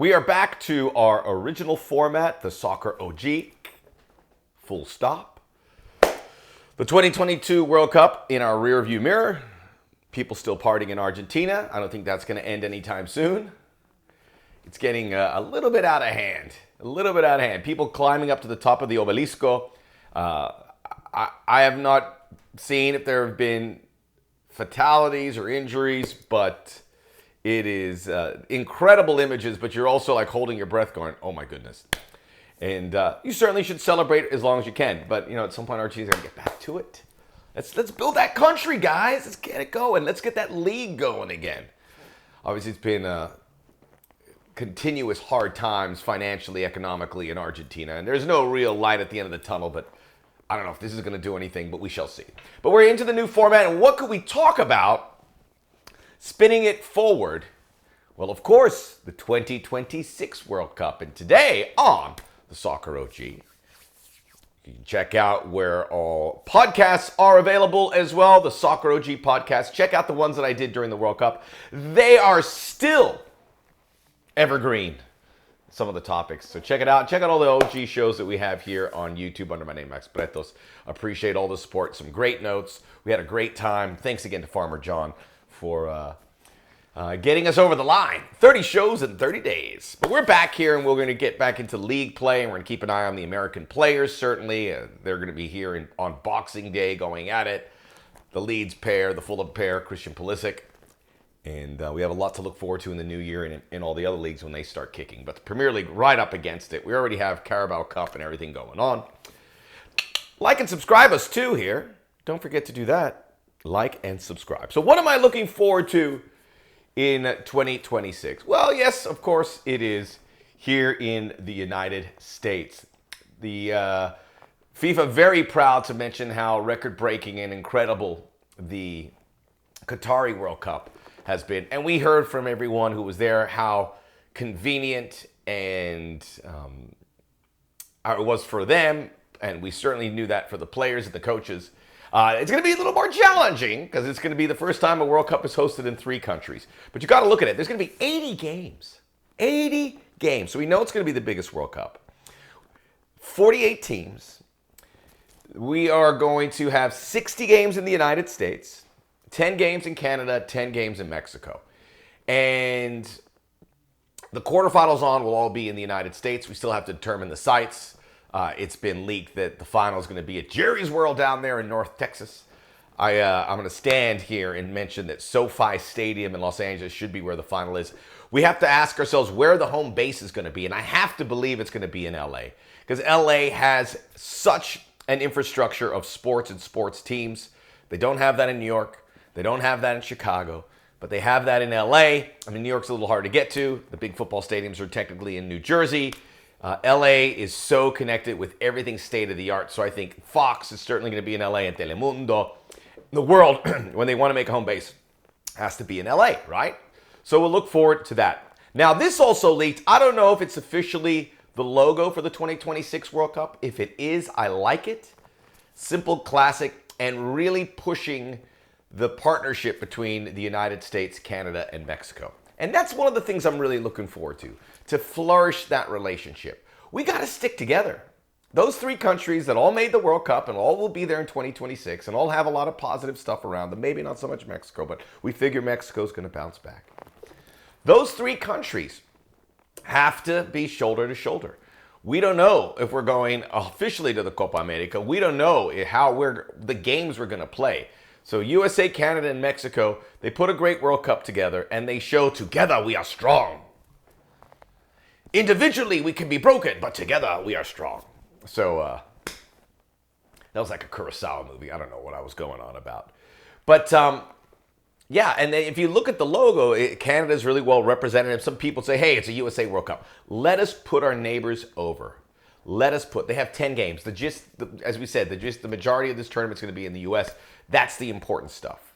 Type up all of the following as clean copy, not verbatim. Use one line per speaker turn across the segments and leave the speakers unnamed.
We are back to our original format, the Soccer OG, full stop. The 2022 World Cup in our rearview mirror. People still partying in Argentina. I don't think that's going to end anytime soon. It's getting a little bit out of hand. People climbing up to the top of the obelisco. I have not seen if there have been fatalities or injuries, but it is incredible images, but you're also like holding your breath going, oh my goodness. And you certainly should celebrate as long as you can. But, at some point, Argentina's got to get back to it. Let's build that country, guys. Let's get it going. Let's get that league going again. Obviously, it's been continuous hard times financially, economically in Argentina. And there's no real light at the end of the tunnel, but I don't know if this is going to do anything, but we shall see. But we're into the new format, and what could we talk about? Spinning it forward, well, of course, the 2026 World Cup. And today on the Soccer OG, you can check out where all podcasts are available as well. The Soccer OG podcast. Check out the ones that I did during the World Cup. They are still evergreen, some of the topics. So check it out. Check out all the OG shows that we have here on YouTube under my name, Max Bretos. Appreciate all the support. Some great notes. We had a great time. Thanks again to Farmer John for getting us over the line. 30 shows in 30 days. But we're back here, and we're going to get back into league play, and we're going to keep an eye on the American players, certainly. They're going to be here on Boxing Day going at it. The Leeds pair, the Fulham pair, Christian Pulisic. And we have a lot to look forward to in the new year and in all the other leagues when they start kicking. But the Premier League right up against it. We already have Carabao Cup and everything going on. Like and subscribe us too here. Don't forget to do that. Like and subscribe. So what am I looking forward to in 2026? Well, yes, of course, it is here in the United States. The FIFA very proud to mention how record-breaking and incredible the Qatari World Cup has been. And we heard from everyone who was there how convenient and it was for them. And we certainly knew that for the players and the coaches. It's going to be a little more challenging because it's going to be the first time a World Cup is hosted in 3 countries. But you got to look at it. There's going to be 80 games. 80 games. So we know it's going to be the biggest World Cup. 48 teams. We are going to have 60 games in the United States, 10 games in Canada, 10 games in Mexico. And the quarterfinals on will all be in the United States. We still have to determine the sites. It's been leaked that the final is going to be at Jerry's World down there in North Texas. I'm going to stand here and mention that SoFi Stadium in Los Angeles should be where the final is. We have to ask ourselves where the home base is going to be, and I have to believe it's going to be in LA because LA has such an infrastructure of sports and sports teams. They don't have that in New York. They don't have that in Chicago, but they have that in LA. I mean, New York's a little hard to get to. The big football stadiums are technically in New Jersey. LA is so connected with everything state-of-the-art, so I think Fox is certainly going to be in LA and Telemundo. The world, when they want to make a home base, has to be in LA, right? So we'll look forward to that. Now, this also leaked. I don't know if it's officially the logo for the 2026 World Cup. If it is, I like it. Simple, classic, and really pushing the partnership between the United States, Canada, and Mexico. And that's one of the things I'm really looking forward to flourish that relationship. We got to stick together. Those 3 countries that all made the World Cup and all will be there in 2026 and all have a lot of positive stuff around them, maybe not so much Mexico, but we figure Mexico's going to bounce back. Those 3 countries have to be shoulder to shoulder. We don't know if we're going officially to the Copa America. We don't know how the games we're going to play. So USA, Canada, and Mexico, they put a great World Cup together, and they show together we are strong. Individually, we can be broken, but together we are strong. So that was like a Kurosawa movie. I don't know what I was going on about. But yeah, and if you look at the logo, Canada is really well represented. Some people say, hey, it's a USA World Cup. Let us put our neighbors over. They have 10 games. As we said, the majority of this tournament is going to be in the U.S. That's the important stuff.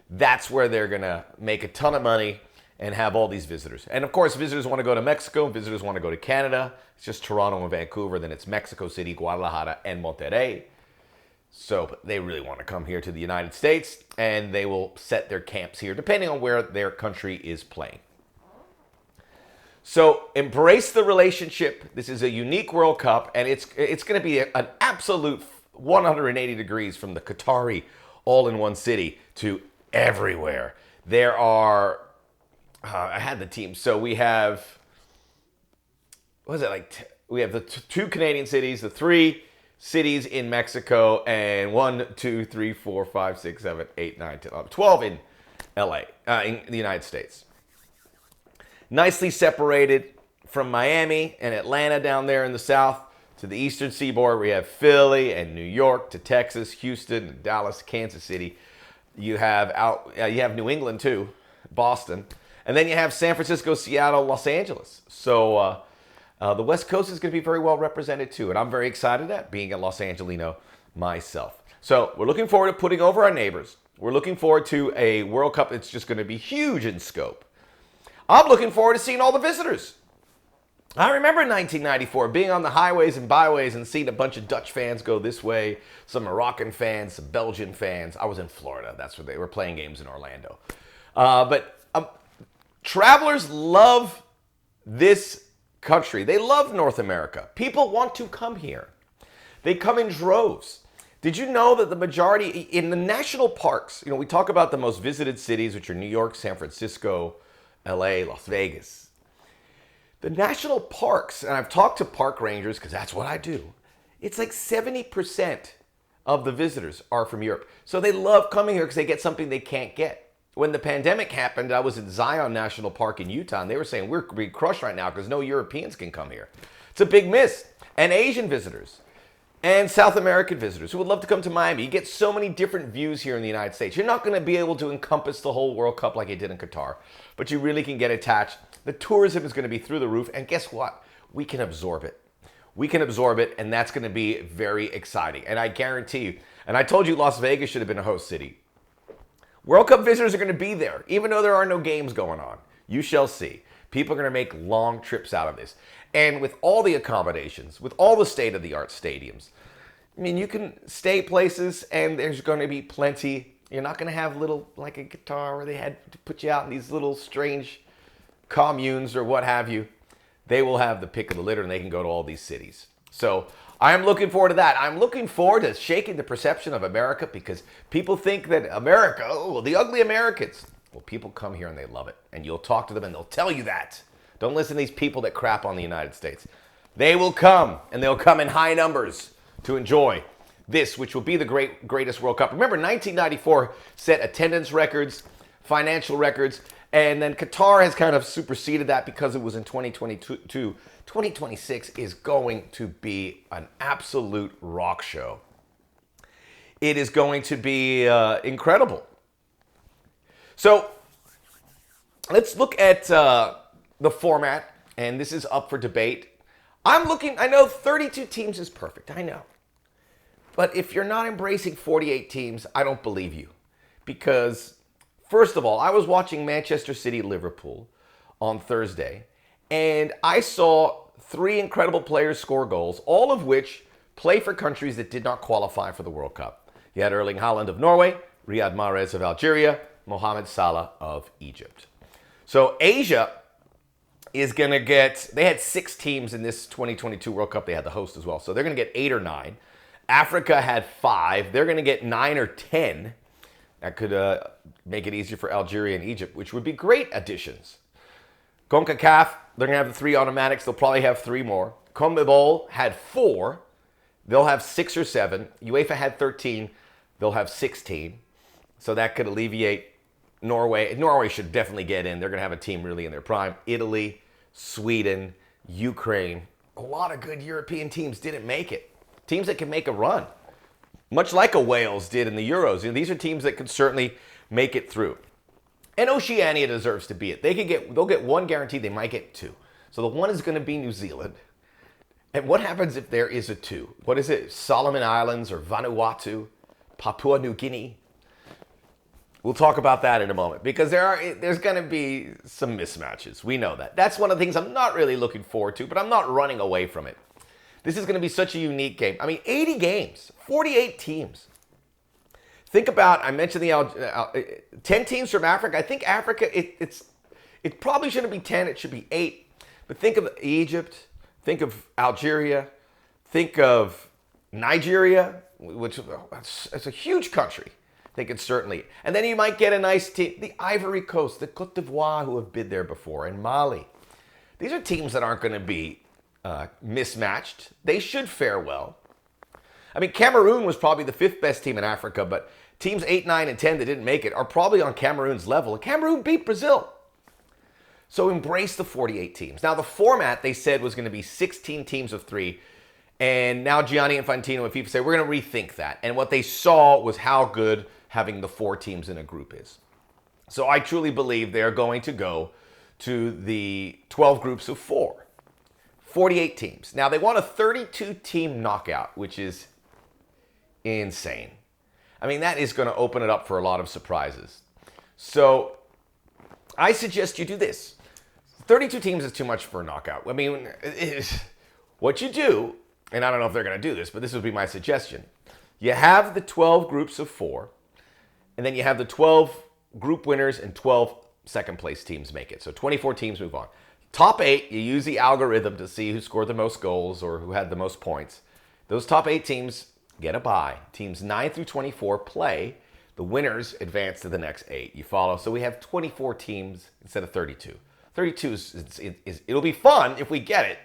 That's where they're going to make a ton of money and have all these visitors. And of course, visitors want to go to Mexico, visitors want to go to Canada. It's just Toronto and Vancouver, then it's Mexico City, Guadalajara, and Monterrey. So they really want to come here to the United States, and they will set their camps here, depending on where their country is playing. So embrace the relationship. This is a unique World Cup, and it's going to be an absolute 180 degrees from the Qatari all-in-one city to everywhere. There are, I had the team. So we have, what is it like? We have the two Canadian cities, the three cities in Mexico, and 1, 2, 3, 4, 5, 6, 7, 8, 9, 10, 11, 12 in LA, in the United States. Nicely separated from Miami and Atlanta down there in the south to the eastern seaboard. We have Philly and New York to Texas, Houston, Dallas, Kansas City. You have New England too, Boston, and then you have San Francisco, Seattle, Los Angeles. So the West Coast is going to be very well represented too, and I'm very excited at being a Los Angelino myself. So we're looking forward to putting over our neighbors. We're looking forward to a World Cup that's just going to be huge in scope. I'm looking forward to seeing all the visitors. I remember in 1994 being on the highways and byways and seeing a bunch of Dutch fans go this way, some Moroccan fans, some Belgian fans. I was in Florida. That's where they were playing games in Orlando. But travelers love this country. They love North America. People want to come here. They come in droves. Did you know that the majority in the national parks, we talk about the most visited cities, which are New York, San Francisco, LA, Las Vegas. The national parks, and I've talked to park rangers because that's what I do, it's like 70% of the visitors are from Europe. So they love coming here because they get something they can't get. When the pandemic happened, I was at Zion National Park in Utah, and they were saying, we're being crushed right now because no Europeans can come here. It's a big miss. And Asian visitors and South American visitors who would love to come to Miami. You get so many different views here in the United States. You're not going to be able to encompass the whole World Cup like you did in Qatar, but you really can get attached. The tourism is going to be through the roof, and guess what? We can absorb it. We can absorb it, and that's going to be very exciting. And I guarantee you, and I told you Las Vegas should have been a host city. World Cup visitors are going to be there, even though there are no games going on. You shall see. People are going to make long trips out of this. And with all the accommodations, with all the state-of-the-art stadiums, I mean, you can stay places and there's going to be plenty. You're not going to have little, like a Qatar where they had to put you out in these little strange communes or what have you. They will have the pick of the litter and they can go to all these cities. So I'm looking forward to that. I'm looking forward to shaking the perception of America because people think that America, the ugly Americans. Well, people come here and they love it. And you'll talk to them and they'll tell you that. Don't listen to these people that crap on the United States. They will come, and they'll come in high numbers to enjoy this, which will be the greatest World Cup. Remember, 1994 set attendance records, financial records, and then Qatar has kind of superseded that because it was in 2022. 2026 is going to be an absolute rock show. It is going to be incredible. So let's look at the format, and this is up for debate. I know 32 teams is perfect, I know. But if you're not embracing 48 teams, I don't believe you. Because, first of all, I was watching Manchester City-Liverpool on Thursday, and I saw 3 incredible players score goals, all of which play for countries that did not qualify for the World Cup. You had Erling Haaland of Norway, Riyad Mahrez of Algeria, Mohamed Salah of Egypt. So Asia is going to get, they had 6 teams in this 2022 World Cup. They had the host as well. So they're going to get 8 or 9. Africa had 5. They're going to get 9 or 10. That could make it easier for Algeria and Egypt, which would be great additions. CONCACAF, they're going to have the 3 automatics. They'll probably have 3 more. CONMEBOL had 4. They'll have 6 or 7. UEFA had 13. They'll have 16. So that could alleviate Norway. Norway should definitely get in. They're going to have a team really in their prime. Italy, Sweden, Ukraine. A lot of good European teams didn't make it. Teams that can make a run. Much like a Wales did in the Euros. These are teams that could certainly make it through. And Oceania deserves to be it. They'll get 1 guaranteed. They might get 2. So the 1 is going to be New Zealand. And what happens if there is a 2? What is it? Solomon Islands or Vanuatu? Papua New Guinea? We'll talk about that in a moment because there's going to be some mismatches. We know that. That's one of the things I'm not really looking forward to, but I'm not running away from it. This is going to be such a unique game. I mean, 80 games, 48 teams. Think about, I mentioned the 10 teams from Africa. I think Africa, it probably shouldn't be 10. It should be 8 But think of Egypt, think of Algeria, think of Nigeria, which is a huge country. They could certainly. And then you might get a nice team. The Ivory Coast, the Côte d'Ivoire, who have been there before, and Mali. These are teams that aren't going to be mismatched. They should fare well. I mean, Cameroon was probably the 5th best team in Africa, but teams 8, 9, and 10 that didn't make it are probably on Cameroon's level. Cameroon beat Brazil. So embrace the 48 teams. Now, the format, they said, was going to be 16 teams of 3. And now Gianni Infantino and FIFA say, we're going to rethink that. And what they saw was how good having the 4 teams in a group is. So I truly believe they're going to go to the 12 groups of 4. 48 teams. Now, they want a 32-team knockout, which is insane. I mean, that is going to open it up for a lot of surprises. So I suggest you do this. 32 teams is too much for a knockout. I mean, what you do, and I don't know if they're going to do this, but this would be my suggestion. You have the 12 groups of 4, and then you have the 12 group winners and 12 second place teams make it. So 24 teams move on. Top 8, you use the algorithm to see who scored the most goals or who had the most points. Those top 8 teams get a bye. Teams 9 through 24 play. The winners advance to the next 8. You follow? So we have 24 teams instead of 32. 32 is it'll be fun if we get it,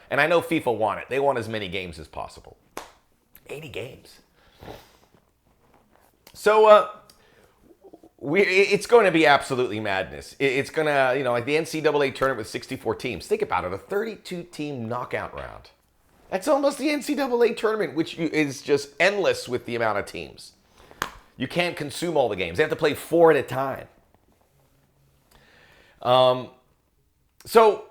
and I know FIFA want it. They want as many games as possible. 80 games. So it's going to be absolutely madness. It's going to, like the NCAA tournament with 64 teams. Think about it, a 32-team knockout round. That's almost the NCAA tournament, which is just endless with the amount of teams. You can't consume all the games. They have to play 4 at a time. So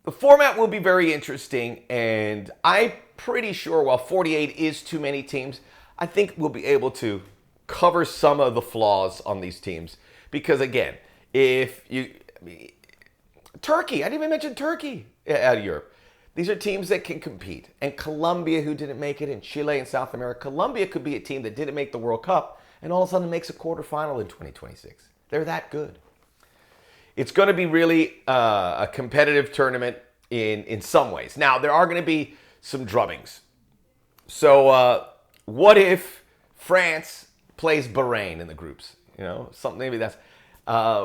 the format will be very interesting, and I'm pretty sure while 48 is too many teams, I think we'll be able to cover some of the flaws on these teams. Because again, Turkey, I didn't even mention Turkey out of Europe. These are teams that can compete. And Colombia, who didn't make it, and Chile and South America. Colombia could be a team that didn't make the World Cup and all of a sudden makes a quarterfinal in 2026. They're that good. It's going to be really a competitive tournament in some ways. Now, there are going to be some drubbings. So what if France plays Bahrain in the groups? Something maybe that's...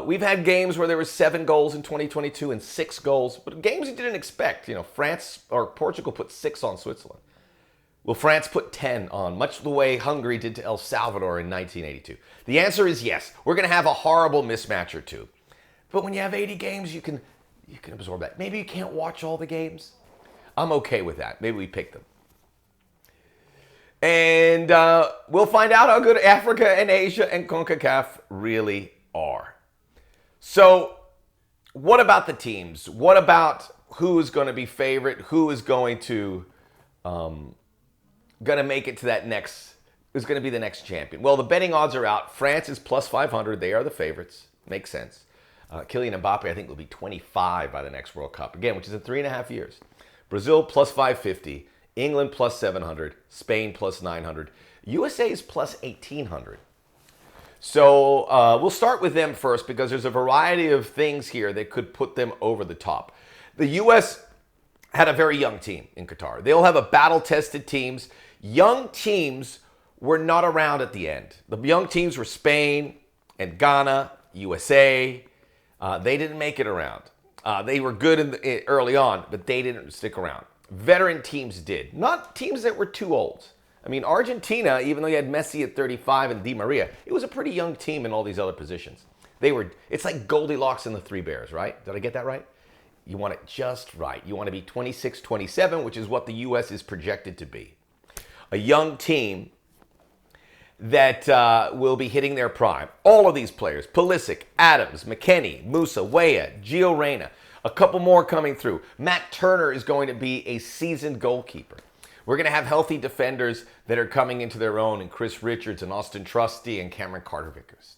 we've had games where there were 7 goals in 2022 and 6 goals, but games you didn't expect. France or Portugal put 6 on Switzerland. Will France put 10 on, much the way Hungary did to El Salvador in 1982? The answer is yes. We're going to have a horrible mismatch or two. But when you have 80 games, you can absorb that. Maybe you can't watch all the games. I'm okay with that. Maybe we pick them. And we'll find out how good Africa and Asia and CONCACAF really are. So what about the teams? What about who is going to be favorite? Who is going to make it to that next, who's going to be the next champion? Well, the betting odds are out. France is plus 500. They are the favorites. Makes sense. Kylian Mbappe, I think, will be 25 by the next World Cup. Again, which is in 3.5 years. Brazil plus 550. England plus 700. Spain plus 900. USA is plus 1,800. So we'll start with them first because there's a variety of things here that could put them over the top. The U.S. had a very young team in Qatar. They'll have a battle-tested teams. Young teams were not around at the end. The young teams were Spain and Ghana, USA. They didn't make it around. They were good early on, but they didn't stick around. Veteran teams did. Not teams that were too old. I mean, Argentina, even though you had Messi at 35 and Di Maria, it was a pretty young team in all these other positions. It's like Goldilocks and the Three Bears, right? Did I get that right? You want it just right. You want to be 26, 27, which is what the U.S. is projected to be. A young team that will be hitting their prime. All of these players, Pulisic, Adams, McKennie, Musa, Weah, Gio Reyna, a couple more coming through. Matt Turner is going to be a seasoned goalkeeper. We're going to have healthy defenders that are coming into their own, and Chris Richards and Austin Trusty and Cameron Carter-Vickers.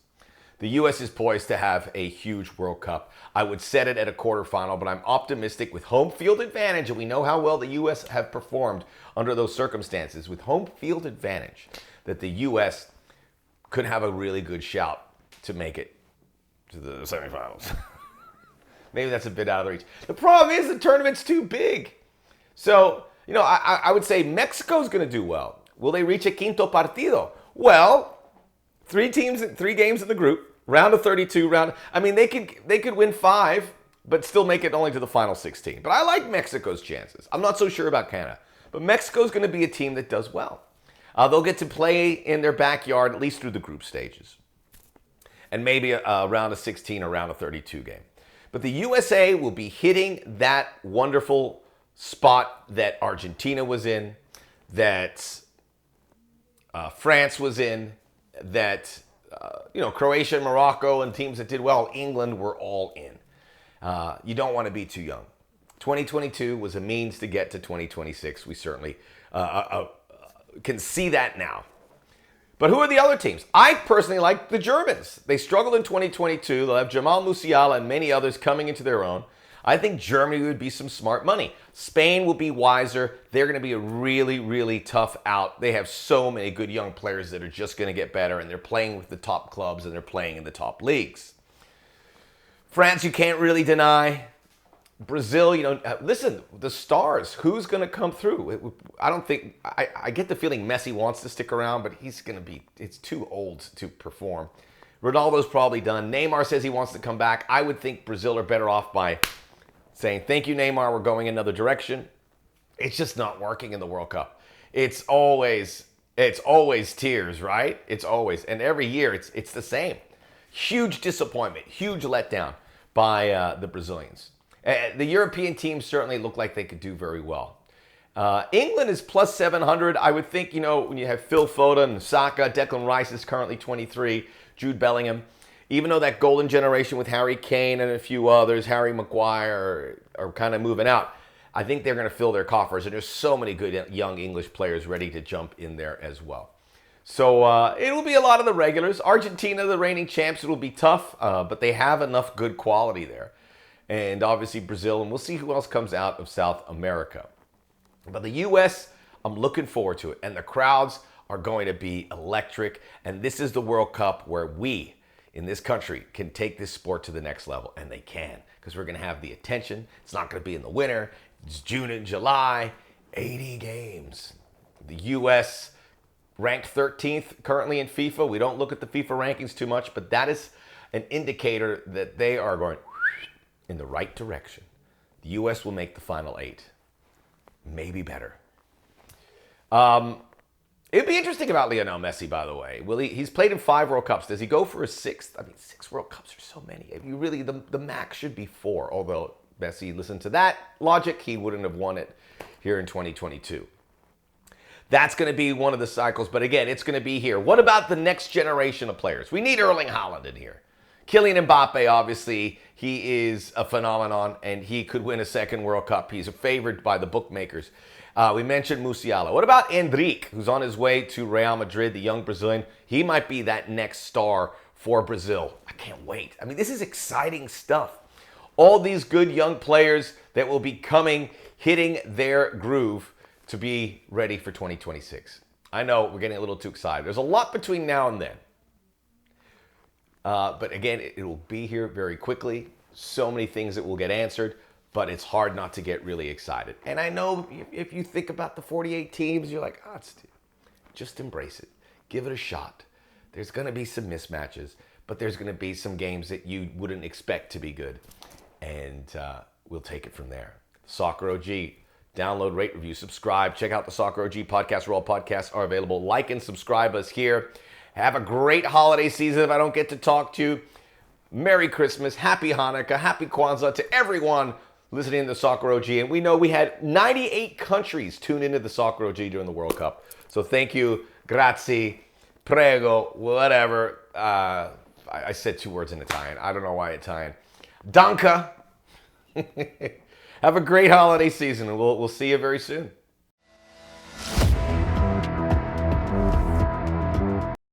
The U.S. is poised to have a huge World Cup. I would set it at a quarterfinal, but I'm optimistic with home field advantage, and we know how well the U.S. have performed under those circumstances. With home field advantage, that the U.S. could have a really good shout to make it to the semifinals. maybe that's a bit out of the reach. The problem is the tournament's too big. So, I would say Mexico's going to do well. Will they reach a quinto partido? Well, 3 games in the group, round of 32, they could win 5, but still make it only to the final 16. But I like Mexico's chances. I'm not so sure about Canada. But Mexico's going to be a team that does well. They'll get to play in their backyard at least through the group stages. And maybe a round of 16 or round of 32 game. But the USA will be hitting that wonderful spot that Argentina was in, that France was in, that Croatia and Morocco and teams that did well, England were all in. You don't want to be too young. 2022 was a means to get to 2026. We certainly can see that now. But who are the other teams? I personally like the Germans. They struggled in 2022. They'll have Jamal Musiala and many others coming into their own. I think Germany would be some smart money. Spain will be wiser. They're going to be a really, really tough out. They have so many good young players that are just going to get better, and they're playing with the top clubs, and they're playing in the top leagues. France, you can't really deny. Brazil, listen, the stars, who's going to come through? I get the feeling Messi wants to stick around, but it's too old to perform. Ronaldo's probably done. Neymar says he wants to come back. I would think Brazil are better off by saying, thank you, Neymar, we're going another direction. It's just not working in the World Cup. It's always tears, right? It's always, and every year it's the same. Huge disappointment, huge letdown by the Brazilians. The European teams certainly look like they could do very well. England is plus 700. I would think, when you have Phil Foden, Saka, Declan Rice is currently 23, Jude Bellingham. Even though that golden generation with Harry Kane and a few others, Harry Maguire, are kind of moving out, I think they're going to fill their coffers. And there's so many good young English players ready to jump in there as well. So it will be a lot of the regulars. Argentina, the reigning champs, it will be tough, but they have enough good quality there. And obviously Brazil, and we'll see who else comes out of South America. But the U.S., I'm looking forward to it. And the crowds are going to be electric. And this is the World Cup where we, in this country, can take this sport to the next level. And they can, because we're going to have the attention. It's not going to be in the winter. It's June and July. 80 games. The U.S. ranked 13th currently in FIFA. We don't look at the FIFA rankings too much, but that is an indicator that they are going in the right direction. The U.S. will make the final 8. Maybe better. It'd be interesting about Lionel Messi, by the way. He's played in 5 World Cups. Does he go for a 6th? 6 World Cups are so many. The max should be 4. Although Messi, listen to that logic, he wouldn't have won it here in 2022. That's going to be one of the cycles. But again, it's going to be here. What about the next generation of players? We need Erling Haaland in here. Kylian Mbappe, obviously, he is a phenomenon, and he could win a 2nd World Cup. He's favored by the bookmakers. We mentioned Musiala. What about Endrick, who's on his way to Real Madrid, the young Brazilian? He might be that next star for Brazil. I can't wait. This is exciting stuff. All these good young players that will be coming, hitting their groove to be ready for 2026. I know we're getting a little too excited. There's a lot between now and then. But again, it will be here very quickly. So many things that will get answered, but it's hard not to get really excited. And I know if you think about the 48 teams, you're like, just embrace it. Give it a shot. There's going to be some mismatches, but there's going to be some games that you wouldn't expect to be good. And we'll take it from there. Soccer OG. Download, rate, review, subscribe. Check out the Soccer OG podcast where all podcasts are available. Like and subscribe us here. Have a great holiday season if I don't get to talk to you. Merry Christmas, Happy Hanukkah, Happy Kwanzaa to everyone listening to the Soccer OG. And we know we had 98 countries tune into the Soccer OG during the World Cup. So thank you, grazie, prego, whatever. I said 2 words in Italian. I don't know why Italian. Danke. Have a great holiday season, and we'll see you very soon.